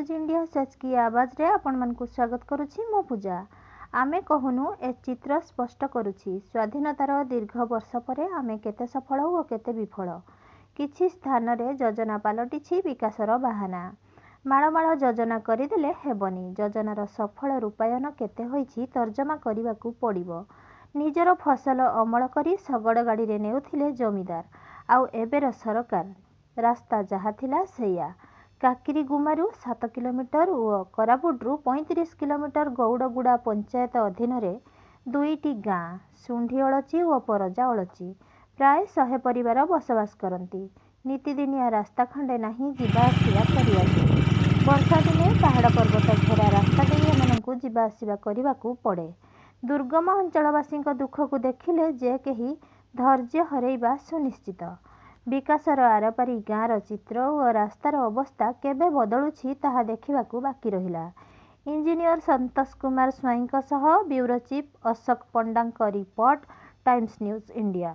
News India सच की आवाज रे आपण मन को स्वागत करुछि मो पूजा। आमे कहूनु ए चित्र स्पष्ट करुछि स्वाधीनतार दीर्घ वर्ष परे आमे केते सफल ओ केते विफल। किछि स्थान रे योजना पालटिछि विकासर बाहाना। माळमाळ योजना करिदेले हेबनी। योजनार सफल रूपायन केते होइछि तर्जमा करिबाकू पड़िबो। निजर फसल अमल करी शगड़ गाड़ी रे नेउथिले जमीदार आउ एबेर सरकार रास्ता जहा थिला सेया। काकिरी गुमारू 7 किलोमीटर और कोरापुटरू 35 किलोमीटर गौड़गुड़ा पंचायत अधीन रे दुईटी गाँ सुंढी अड़ची और परजा अड़ची प्राय 100 परिवार बसवास करती। नीतिदिनिया रास्ता खंडे नहीं जिबा आसिबा करियाकू। वर्षा दिने पहाड़ पर्वत घेरा रास्ता देई एमानंकू जिबा आसिबा करिबाकू पड़े। दुर्गम अंचलवासी दुख को देखिले जे केही धैर्य हरैबा सुनिश्चित। विकासर आरपारी गाँर चित्र और रास्तार अवस्था केबे बदलुछि ताहा देखिबाकू बाकी रहिला। इंजीनियर संतोष कुमार स्वाईंक सह ब्यूरो चीफ अशोक पंडांक रिपोर्ट टाइम्स न्यूज इंडिया।